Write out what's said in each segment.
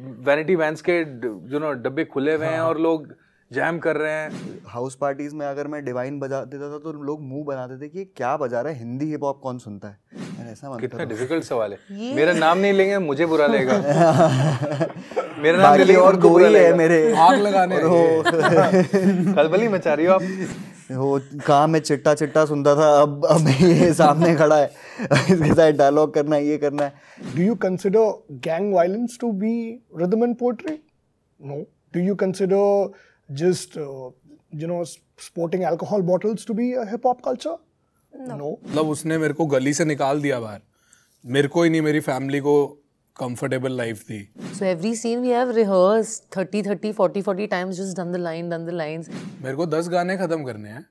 Vanity vans के डब्बे खुले हुए हैं और लोग जैम कर रहे हैं। हाउस पार्टीज में अगर मैं डिवाइन बजा देता था तो लोग मुंह बनाते थे कि ये क्या बजा रहा है, हिंदी हिप हॉप कौन सुनता है। यार ऐसा मत कितना करो। डिफिकल्ट सवाल है। मेरा नाम नहीं लेंगे मुझे बुरा लगेगा। मेरा नाम बाकी ले लेंगे और उनको दो बुरा ही है लगेगा। मेरे आग लगाने और वो खलबली मचा रही हो आप। वो कहाँ मैं चिट्टा चिट्टा सुनता था, अब ये सामने खड़ा है इसके साथ डायलॉग करना है, ये करना है। Do you consider gang violence to be rhythm and poetry? No. Do you consider just sporting alcohol bottles to be a hip hop culture? No. मतलब उसने मेरे को गली से निकाल दिया बाहर, मेरे को ही नहीं, मेरी फैमिली को कंफर्टेबल लाइफ थी। So every scene we have rehearsed 40 times, just done the lines. मेरे को 10 गाने खत्म करने हैं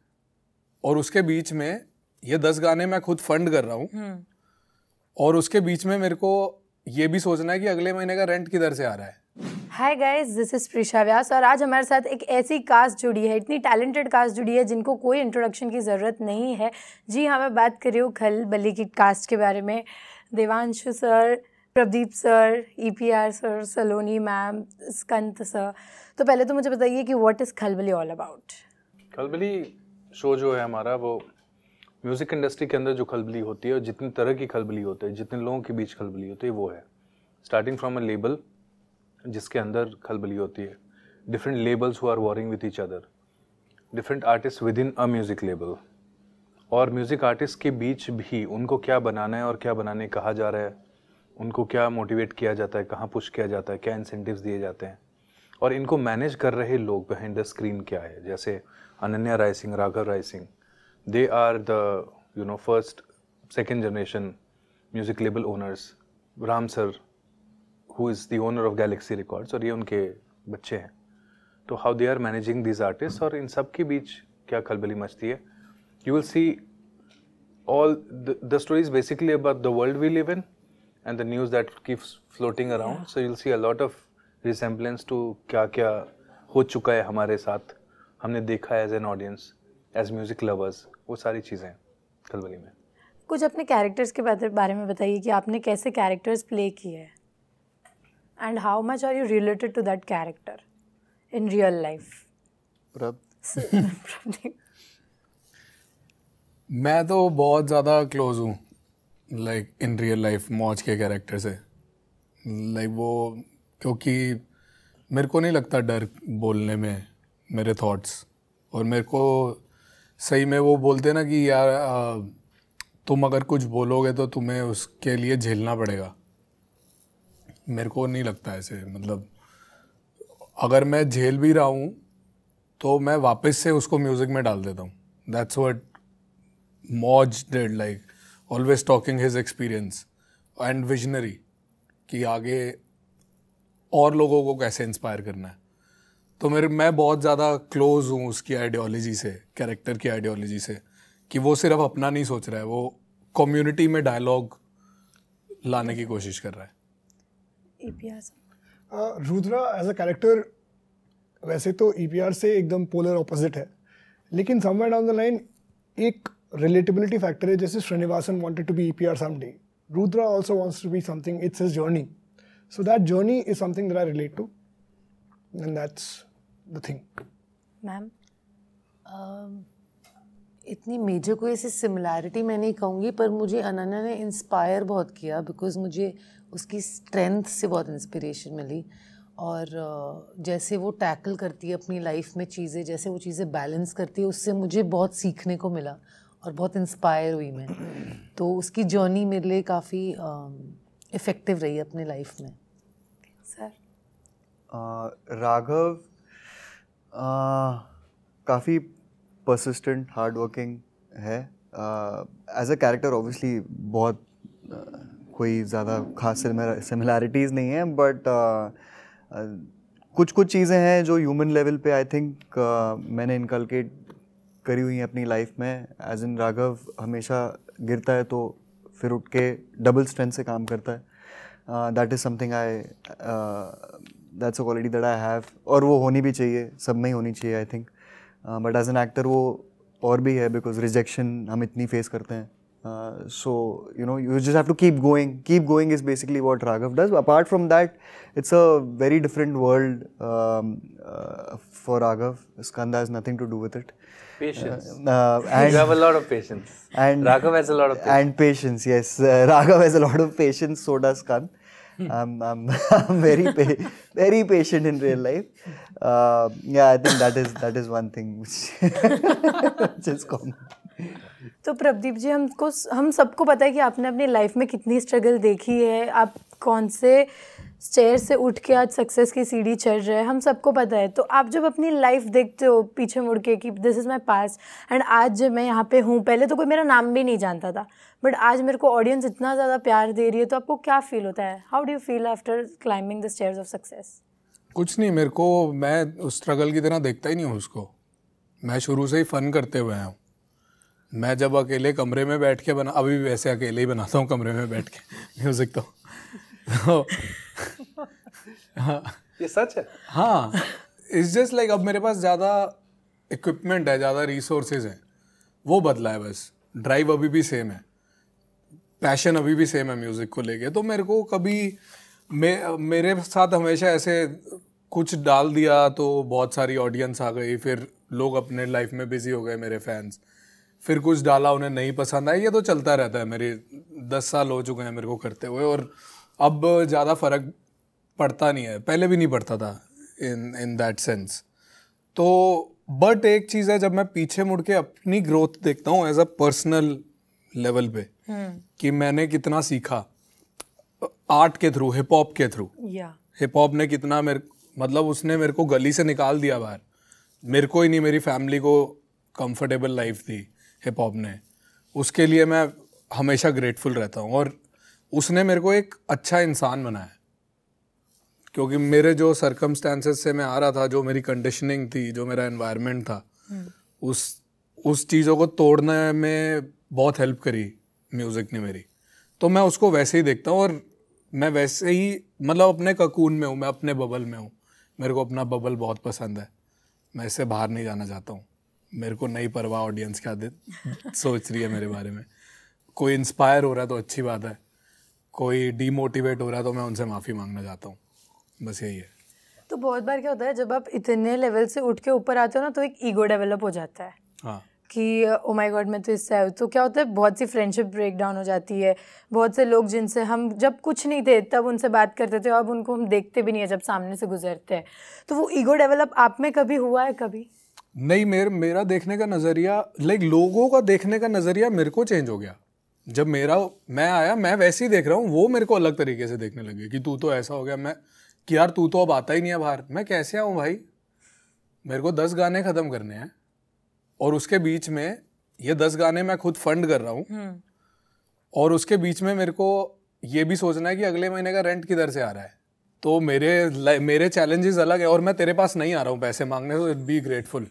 और उसके बीच में ये 10 गाने मैं खुद फंड कर रहा हूँ और उसके बीच में मेरे को ये भी सोचना है कि अगले महीने का रेंट किधर से आ रहा है। Hi guys, this is Prisha Vyas और आज हमारे साथ एक ऐसी कास्ट जुड़ी है, इतनी टैलेंटेड कास्ट जुड़ी है जिनको कोई इंट्रोडक्शन की ज़रूरत नहीं है। जी हाँ, मैं बात कर रही हूँ खलबली की कास्ट के बारे में। Devanshu sir, Pradeep sir, EPR sir, Saloni ma'am, Skant sir. तो पहले तो मुझे बताइए कि what is Khalbali all about. Khalbali show जो है हमारा, वो म्यूज़िक इंडस्ट्री के अंदर जो खलबली होती है और जितनी तरह की खलबली होती है, जितने लोगों के बीच खलबली होती है, वो है स्टार्टिंग फ्रॉम अ लेबल जिसके अंदर खलबली होती है, different labels who are warring with each other, different artist within a music label, और म्यूज़िक आर्टिस्ट के बीच भी उनको क्या बनाना है और क्या बनाने कहा जा रहा है, उनको क्या मोटिवेट किया जाता है, कहाँ पुश किया जाता है, क्या इंसेंटिव्स दिए जाते हैं, और इनको मैनेज कर रहे लोग बिहाइंड द स्क्रीन क्या है। जैसे Ananya Rai Singh, Raghav Rai Singh, they are the first second generation music label owners. Ram sir who is the owner of Galaxy Records, और ये उनके बच्चे हैं। तो how they are managing these artists, और इन सब के बीच क्या खलबली मचती है। You will see all the stories basically about the world we live in and the news that keeps floating around. So you'll see a lot of resemblance to क्या क्या हो चुका है हमारे साथ, हमने देखा है as an audience, as music lovers, वो सारी चीज़ें खलबली में। कुछ अपने कैरेक्टर्स के बारे में बताइए कि आपने कैसे कैरेक्टर्स प्ले किए हैं and how much are you related to that character in real life? मैं तो बहुत ज़्यादा क्लोज हूँ लाइक इन रियल लाइफ मौज के कैरेक्टर से, लाइक वो, क्योंकि मेरे को नहीं लगता डर बोलने में मेरे थॉट्स, और मेरे को सही में वो बोलते ना कि यार तुम अगर कुछ बोलोगे तो तुम्हें उसके लिए झेलना पड़ेगा। मेरे को नहीं लगता ऐसे, मतलब अगर मैं झेल भी रहा हूँ तो मैं वापस से उसको म्यूज़िक में डाल देता हूँ। दैट्स व्हाट मौज did, like always talking his experience and visionary कि आगे और लोगों को कैसे इंस्पायर करना है। तो मैं बहुत ज़्यादा क्लोज हूँ उसकी आइडियोलॉजी से, कैरेक्टर की आइडियोलॉजी से, कि वो सिर्फ अपना नहीं सोच रहा है, वो कम्युनिटी में डायलॉग लाने की कोशिश कर रहा है। रुद्रा एज अ कैरेक्टर वैसे तो EPR से एकदम पोलर ऑपोजिट है, लेकिन समवेयर डाउन द लाइन एक रिलेटेबिलिटी फैक्टर है। जैसे Srinivasan wanted to be EPR someday, Rudra also wants to be something. It's his journey, so that journey is something that I relate to, and that's the thing. Ma'am, इतनी major कोई ऐसी similarity मैं नहीं कहूँगी, पर मुझे अनन्या ने इंस्पायर बहुत किया, बिकॉज मुझे उसकी स्ट्रेंथ से बहुत इंस्पिरेशन मिली, और जैसे वो टैकल करती है अपनी लाइफ में चीज़ें, जैसे वो चीज़ें बैलेंस करती है, उससे मुझे बहुत सीखने को मिला और बहुत इंस्पायर हुई मैं। तो उसकी जर्नी मेरे लिए काफ़ी इफ़ेक्टिव रही अपनी लाइफ में। सर राघव काफ़ी परसिस्टेंट, हार्ड वर्किंग है। एज अ कैरेक्टर ऑब्वियसली बहुत कोई ज़्यादा खास सिमिलैरिटीज़ नहीं है, बट कुछ चीज़ें हैं जो ह्यूमन लेवल पे आई थिंक मैंने इनकलकेट करी हुई हैं अपनी लाइफ में। एज इन राघव हमेशा गिरता है तो फिर उठ के डबल स्ट्रेंथ से काम करता है। That is something that's a quality that I have, और वो होनी भी चाहिए, सब में ही होनी चाहिए I think. But as an actor वो और भी है, बिकॉज रिजेक्शन हम इतनी फेस करते हैं So you just have to keep going. Keep going is basically what Raghav does. Apart from that, it's a very different world for Raghav. Skanda has nothing to do with it. Patience. And You have a lot of patience. And Raghav has a lot of patience. And patience, yes. Raghav has a lot of patience. So does Skand. I'm very patient in real life. Yeah, I think that is one thing which is common. तो प्रदीप जी, हम सबको पता है कि आपने अपनी life में कितनी स्ट्रगल देखी है, आप कौन से स्टेयर से उठ के आज सक्सेस की सीढ़ी चढ़ रहे हैं, हम सबको पता है। तो आप जब अपनी लाइफ देखते हो पीछे मुड़ के कि this is my past and आज जब मैं यहाँ पे हूँ, पहले तो कोई मेरा नाम भी नहीं जानता था, बट आज मेरे को ऑडियंस इतना ज़्यादा प्यार दे रही है, तो आपको क्या फील होता है? How do you feel after climbing the stairs of success? कुछ नहीं, मेरे को, मैं उस स्ट्रगल की तरह देखता ही नहीं हूँ उसको। मैं शुरू से ही फन करते हुए आया हूँ। मैं जब अकेले कमरे में बैठ के अभी भी वैसे अकेले ही बनाता हूँ कमरे में बैठ के म्यूज़िक तो हाँ, ये सच है। हाँ, इट्स जस्ट लाइक अब मेरे पास ज़्यादा इक्विपमेंट है, ज़्यादा रिसोर्सेज हैं, वो बदला है बस। ड्राइव अभी भी सेम है, पैशन अभी भी सेम है म्यूज़िक को लेके। तो मेरे को कभी मेरे साथ हमेशा ऐसे कुछ डाल दिया तो बहुत सारी ऑडियंस आ गई, फिर लोग अपने लाइफ में बिजी हो गए मेरे फैंस, फिर कुछ डाला उन्हें नहीं पसंद आया, ये तो चलता रहता है। मेरे 10 साल हो चुके हैं मेरे को करते हुए, और अब ज़्यादा फ़र्क पड़ता नहीं है, पहले भी नहीं पड़ता था इन दैट सेंस। तो बट एक चीज़ है, जब मैं पीछे मुड़ के अपनी ग्रोथ देखता हूँ एज अ पर्सनल लेवल पे, कि मैंने कितना सीखा आर्ट के थ्रू, हिप हॉप के थ्रू। हिप हॉप ने कितना मतलब उसने मेरे को गली से निकाल दिया बाहर। मेरे को ही नहीं, मेरी फैमिली को कंफर्टेबल लाइफ दी हिप हॉप ने, उसके लिए मैं हमेशा ग्रेटफुल रहता हूँ। और उसने मेरे को एक अच्छा इंसान बनाया, क्योंकि मेरे जो सर्कमस्टेंसेस से मैं आ रहा था, जो मेरी कंडीशनिंग थी, जो मेरा एनवायरनमेंट था, उस चीज़ों को तोड़ने में बहुत हेल्प करी म्यूज़िक ने मेरी। तो मैं उसको वैसे ही देखता हूँ, और मैं वैसे ही मतलब अपने ककून में हूँ, मैं अपने बबल में हूँ। मेरे को अपना बबल बहुत पसंद है, मैं इससे बाहर नहीं जाना चाहता हूँ। मेरे को नहीं परवाह ऑडियंस क्या सोच रही है मेरे बारे में। कोई इंस्पायर हो रहा है तो अच्छी बात है, कोई डीमोटिवेट हो रहा है तो मैं उनसे माफ़ी मांगना चाहता हूँ, बस यही है। तो बहुत बार क्या होता है, जब आप इतने लेवल से उठ के ऊपर आते हो ना, तो एक ईगो डेवलप हो जाता है। हाँ, कि ओ माय गॉड मैं तो इससे आया हूँ। तो क्या होता है, बहुत सी फ्रेंडशिप ब्रेक डाउन हो जाती है। बहुत से लोग जिनसे हम जब कुछ नहीं थे तब उनसे बात करते थे, अब उनको हम देखते भी नहीं है जब सामने से गुजरते हैं। तो वो ईगो डेवलप आप में कभी हुआ है? कभी नहीं, मेरा देखने का नज़रिया, लाइक लोगों का देखने का नज़रिया मेरे को चेंज हो गया। जब मैं आया, मैं वैसे ही देख रहा हूँ, वो मेरे को अलग तरीके से देखने लगे कि तू तो ऐसा हो गया। मैं कि यार तू तो अब आता ही नहीं है बाहर। मैं कैसे आऊँ भाई, मेरे को 10 गाने ख़त्म करने हैं, और उसके बीच में ये 10 गाने मैं खुद फंड कर रहा हूँ, और उसके बीच में मेरे को ये भी सोचना है कि अगले महीने का रेंट किधर से आ रहा है। तो मेरे चैलेंजेस अलग है, और मैं तेरे पास नहीं आ रहा हूँ पैसे मांगने, तो बी ग्रेटफुल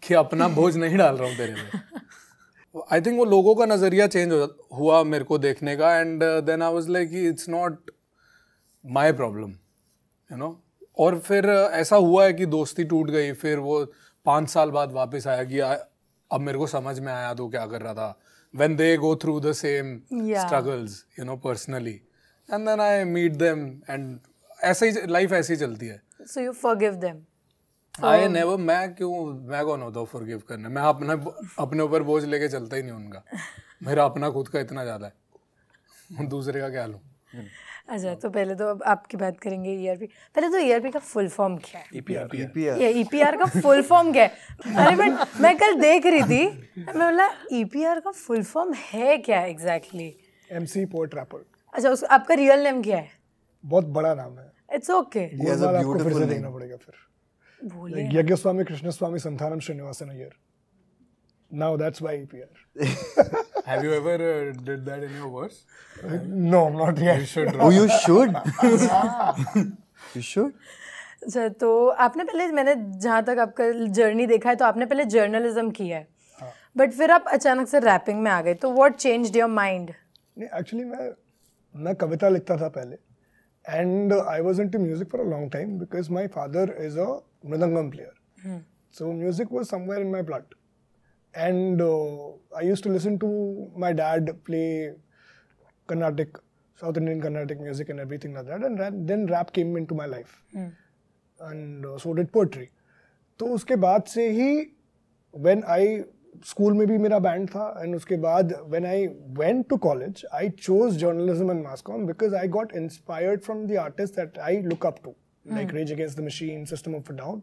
कि अपना बोझ नहीं डाल रहा हूँ तेरे पे। आई थिंक वो लोगों का नज़रिया चेंज हुआ मेरे को देखने का, and then I was like it's not my problem, you know. और फिर ऐसा हुआ है कि दोस्ती टूट गई, फिर वो 5 साल बाद वापस आया कि अब मेरे को समझ में आया तो क्या कर रहा था। when they go through the same struggles, you know, personally, and then I meet them, and ऐसे ही लाइफ ऐसी चलती है। So you forgive them? मैं कौन होता हूँ forgive करने? मैं अपने ऊपर बोझ लेके चलता ही नहीं उनका। मेरा अपना खुद का इतना ज़्यादा है, दूसरे का क्या लूँ। अच्छा, तो पहले तो अब आपकी बात करेंगे ERP। पहले तो ERP का फुल फॉर्म क्या है? EPR का फुल फॉर्म क्या है? अरे बट मैं कल देख रही थी, मैं बोला EPR का फुल फॉर्म है क्या एग्जैक्टली? MC poet wrapper. अच्छा, आपका रियल नेम क्या है? बहुत बड़ा नाम है। It's okay. आपको फिर से देखना पड़ेगा फिर। यज्ञस्वामी Krishnaswamy Santhanam Srinivasan Iyer. Now that's why EPR. Have you ever did that in your verse? No, not yet. You should. Oh, you should. You should. अच्छा, तो आपने पहले, मैंने जहाँ तक आपका जर्नी देखा है, तो आपने पहले जर्नलिज्म किया है, बट फिर आप अचानक से रैपिंग में आ गए, तो व्हाट चेंज्ड योर माइंड? नहीं, एक्चुअली मैं कविता लिखता था पहले, and I was into music for a long time because my father is a mridangam player, so music was somewhere in my blood. and I used to listen to my dad play Carnatic, South Indian Carnatic music and everything like that, and then rap came into my life, and so did poetry. तो उसके बाद से ही when I school में भी मेरा band था, and उसके बाद when I went to college I chose journalism and mass comm because I got inspired from the artists that I look up to, like Rage Against the Machine, System of a Down.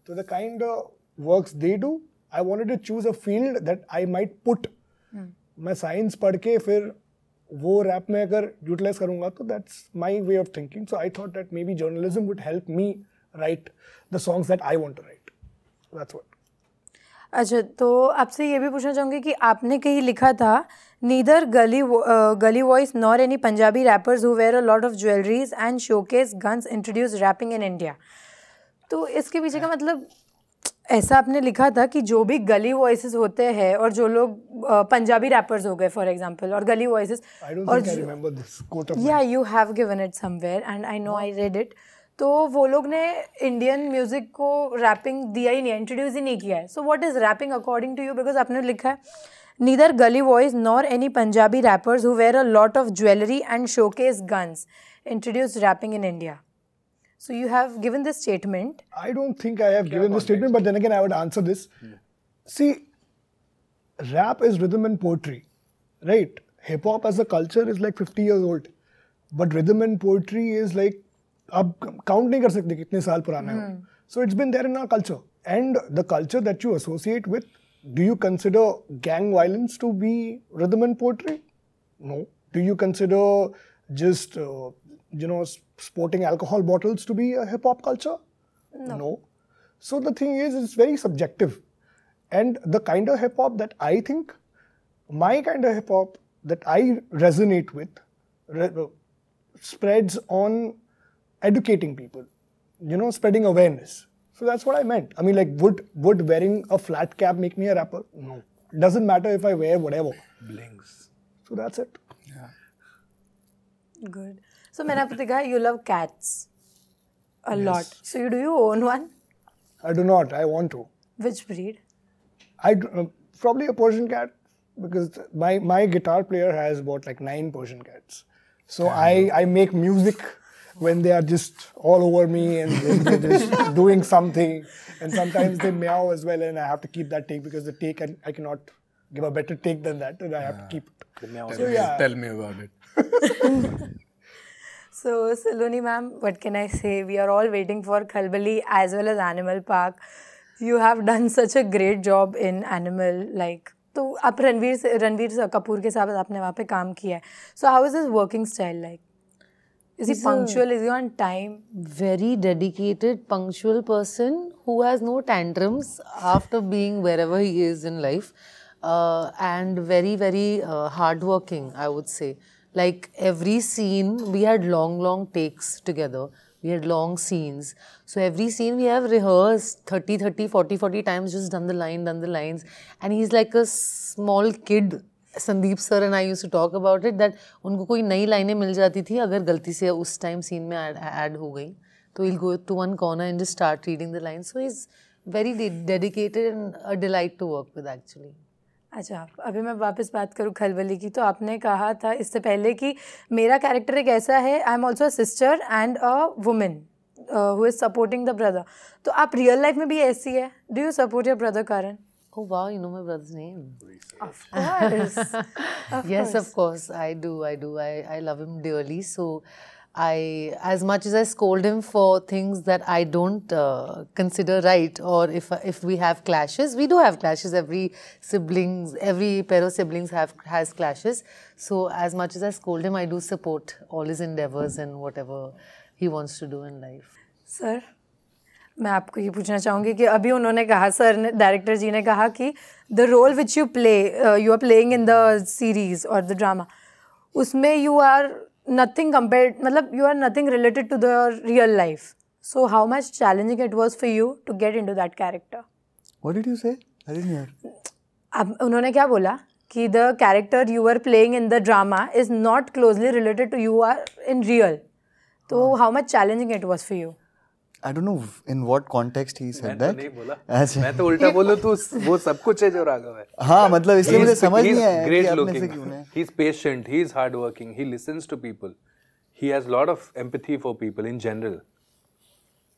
So the kind of works they do, I wanted to choose a field that I might put. मैं science पढ़ के फिर वो rap में अगर utilise करूँगा तो that's my way of thinking. So I thought that maybe journalism would help me write the songs that I want to write. That's what. अच्छा, तो आपसे ये भी पूछना चाहूँगी कि आपने कहीं लिखा था neither gully voice nor any Punjabi rappers who wear a lot of jewelries and showcase guns introduce rapping in India. तो इसके पीछे का मतलब ऐसा आपने लिखा था कि जो भी गली वॉइसेस होते हैं और जो लोग पंजाबी रैपर्स हो गए फॉर एग्जांपल, और गली वॉइसेस, या you have given it somewhere and I know I read it, तो वो लोग ने इंडियन म्यूजिक को रैपिंग दिया ही नहीं, इंट्रोड्यूस ही नहीं किया है. So what is rapping according to you? Because आपने लिखा है neither gully voice nor any Punjabi rappers who wear a lot of jewelry and showcase guns introduce rapping in India. So you have given this statement. I don't think I have given this statement, but then again I would answer this. See, rap is rhythm and poetry, right? Hip hop as a culture is like 50 years old, but rhythm and poetry is like, आप count नहीं कर सकते कितने साल पुराना है. So it's been there in our culture, and the culture that you associate with. Do you consider gang violence to be rhythm and poetry? No. Do you consider just sporting alcohol bottles to be a hip-hop culture? No. So the thing is, it's very subjective. And the kind of hip-hop that I think, my kind of hip-hop that I resonate with, spreads on educating people, spreading awareness. So that's what I meant. I mean, like, would wearing a flat cap make me a rapper? No. It doesn't matter if I wear whatever. Blings. So that's it. Yeah. Good. So मैंने आपको देखा you love cats a lot. So do you own one? I do not. I want to. Which breed? Probably a Persian cat, because my guitar player has about like 9 Persian cats. So I make music when they are just all over me and they're just doing something, and sometimes they meow as well, and I have to keep that take because the take I cannot give a better take than that, and I have to keep it. So yeah. Tell me about it. So Saloni ma'am, what can I say? We are all waiting for Khalbali as well as Animal Park. You have done such a great job in Animal, like. तो आप रणवीर कपूर के साथ आपने वहाँ पे काम किया है. So how is his working style like? Is he punctual? Is he on time? Very dedicated, punctual person who has no tantrums after being wherever he is in life, and very, very hardworking, I would say. Like every scene, we had long takes together. We had long scenes. So every scene we have rehearsed 30, 40 times, just done the lines. And he's like a small kid. Sandeep sir and I used to talk about it, that उनको कोई नई लाइनें मिल जाती थी अगर गलती से उस टाइम सीन में ऐड हो गई, तो he'll go to one corner and just start reading the lines. So he's very dedicated and a delight to work with actually. अच्छा, अभी मैं वापस बात करूँ खलबली की, तो आपने कहा था इससे पहले कि मेरा कैरेक्टर एक ऐसा है, I am also a sister and a women who is supporting the brother. तो आप रियल लाइफ में भी ऐसी है? Do you support your brother Karan? Oh wow, you know my brother's name. Of course. Yes, of course, I do. I love him dearly. So as much as I scold him for things that I don't consider right, or if we have clashes, we do have clashes. Every pair of siblings has clashes. So as much as I scold him, I do support all his endeavors and whatever he wants to do in life. Sir, मैं आपको ये पूछना चाहूँगी कि अभी उन्होंने कहा, sir ने, डायरेक्टर जी ने कहा कि the role which you are playing in the series और द ड्रामा, उसमें यू आर नथिंग कंपेयर्ड, मतलब you are nothing related to the real life. So how much challenging it was for you to get into that character? What did you say? I didn't hear. अब उन्होंने क्या बोला कि the character you are playing in the drama is not closely related to you are in real. तो how much challenging it was for you? I don't know in what context he said मैं that. तो नहीं बोला, अच्छा। मैं तो उल्टा बोलूँ तो वो सब कुछ है जो राघव है. हाँ मतलब इसलिए मुझे समझ नहीं आया Great कि आपने looking. से क्यों नहीं. He's patient. He's hardworking. He listens to people. He has lot of empathy for people in general.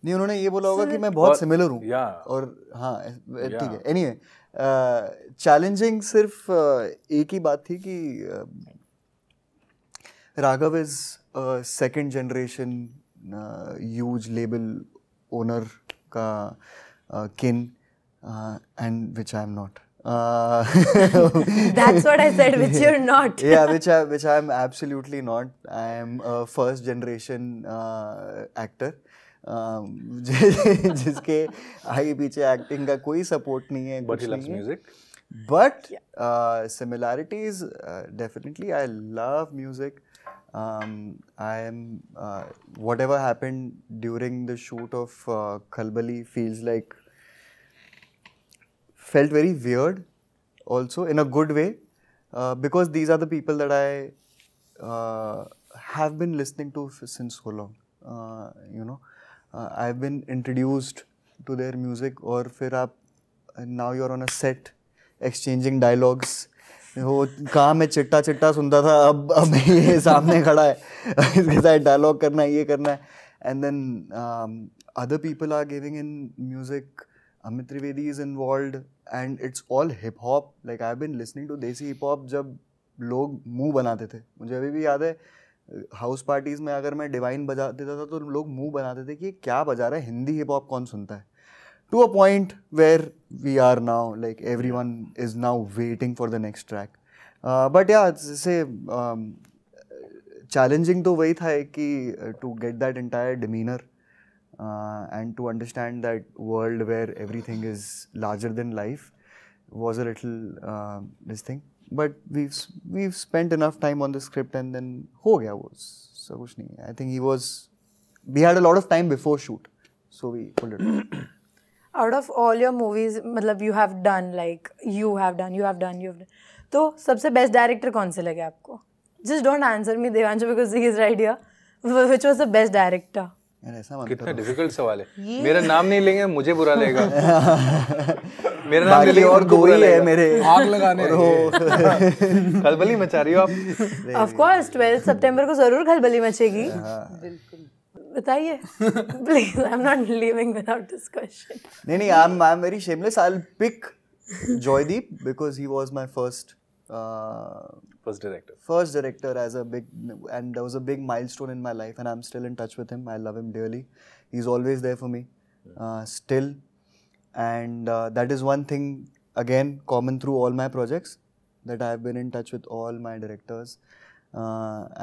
नहीं उन्होंने ये बोला होगा कि मैं बहुत सिमिलर हूँ. Yeah. और हाँ ठीक है. Anyway, चैलेंजिंग सिर्फ एक ही बात थी कि Raghav is second generation huge label owner का kin and which I am not. That's what I said, which you're not. Yeah, which I am absolutely not. I am a first generation actor. जिसके आगे पीछे acting का कोई support नहीं है. But he loves music. But similarities, definitely. I love music. I am whatever happened during the shoot of Khalbali felt very weird, also in a good way, because these are the people that I have been listening to since so long. I've been introduced to their music, और फिर आप now you're on a set exchanging dialogues. वो काम में चिट्टा चिट्टा सुनता था, अब ये सामने खड़ा है, इसके साथ डायलॉग करना है, ये करना है. And then other people are giving in music. Amit Trivedi is involved and it's all hip hop. Like I have been listening to desi hip hop जब लोग मुंह बनाते थे. मुझे अभी भी याद है हाउस पार्टीज में अगर मैं डिवाइन बजा देता था तो लोग मुंह बनाते थे कि क्या बजा रहा है, हिंदी हिप हॉप कौन सुनता है. To a point where we are now, like everyone is now waiting for the next track. But yeah, say challenging तो वही था कि to get that entire demeanor and to understand that world where everything is larger than life was a little this thing. But we've spent enough time on the script and then हो गया वो सब कुछ नहीं. I think we had a lot of time before shoot, so we pulled it off. Out of all your movies, मतलब you have done, तो सबसे best director कौन से लगे आपको? Just don't answer me Devanshu because he is right here. Which was the best director? कितना difficult सवाल है. मेरा नाम नहीं लेंगे मुझे बुरा लगेगा. मेरा नाम बाकी और दो ही है मेरे आग लगाने. खलबली मचा रही हो आप. Of course, 12 सितंबर को जरूर खलबली मचेगी. बिल्कुल. बताइए. Please, I'm not leaving without this question. नहीं, I'm very shameless. I'll pick Joydeep because he was my first director as a big, and there was a big milestone in my life, and I'm still in touch with him. I love him dearly. He's always there for me, still, and that is one thing again common through all my projects, that I've been in touch with all my directors,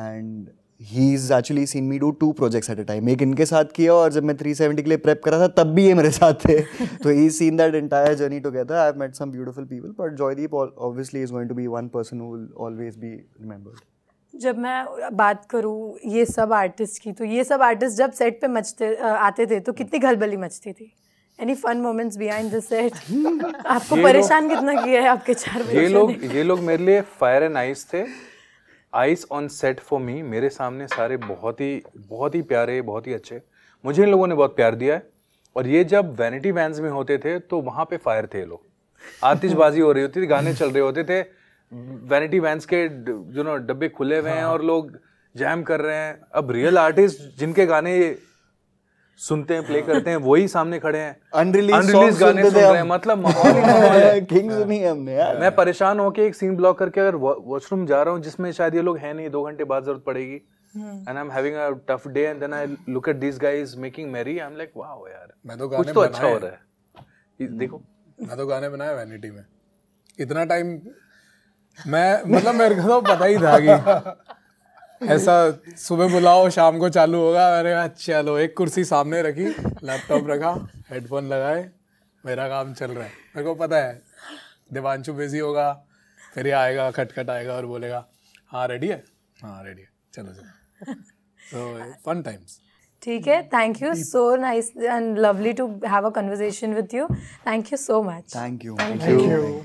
and he's actually seen me do 2 projects at a time. एक इनके साथ किया और जब मैं 370 के लिए prep कर रहा था तब भी ये मेरे साथ थे. तो he's seen that entire journey together. I've met some beautiful people, but Joydeep obviously is going to be one person who will always be remembered. जब मैं बात करूँ ये सब आर्टिस्ट की, तो ये सब आर्टिस्ट जब सेट पे आते थे तो कितनी खलबली मचती थी? Any fun moments behind the set? आपको परेशान कितना किया है आपके 4 बच्चे? ये लोग मेरे लिए फायर एंड आइस थे. Ice on set for me. मेरे सामने सारे बहुत ही प्यारे, बहुत ही अच्छे. मुझे इन लोगों ने बहुत प्यार दिया है. और ये जब वैनिटी वैन्स में होते थे तो वहाँ पे फायर थे लोग. आतिशबाजी हो रही होती थी, गाने चल रहे होते थे, वैनिटी वैन्स के डब्बे खुले हुए हैं और लोग जैम कर रहे हैं. अब रियल आर्टिस्ट जिनके गाने सुनते हैं, प्ले करते हैं, वही सामने खड़े हैं, अनरिलीज गाने सुन रहे हैं. मतलब माहौल है. किंग सुनी हमने यार. मैं परेशान होके एक सीन ब्लॉक करके अगर वॉशरूम जा रहा हूँ जिसमें शायद ये लोग हैं नहीं, 2 घंटे बाद जरूरत पड़ेगी, and I'm having a tough day, and then I look at these guys making merry. I'm like wow यार, मैं तो कुछ तो अच्छा हो रहा है. देखो मैं तो गाने बनाए वैनिटी में. इतना टाइम मैं मतलब मेरे को तो पता ही था कि ऐसा सुबह बुलाओ शाम को चालू होगा. मैंने कहा चलो, एक कुर्सी सामने रखी, लैपटॉप रखा, हेडफोन लगाए, मेरा काम चल रहा है. मेरे को पता है देवांशु बिजी होगा, फिर ये आएगा, खटखट आएगा और बोलेगा हाँ रेडी है, हाँ रेडी है, चलो चलो. So fun times. ठीक है. Thank you. So nice and lovely to have a conversation with you. Thank you so much. Thank you. Thank you.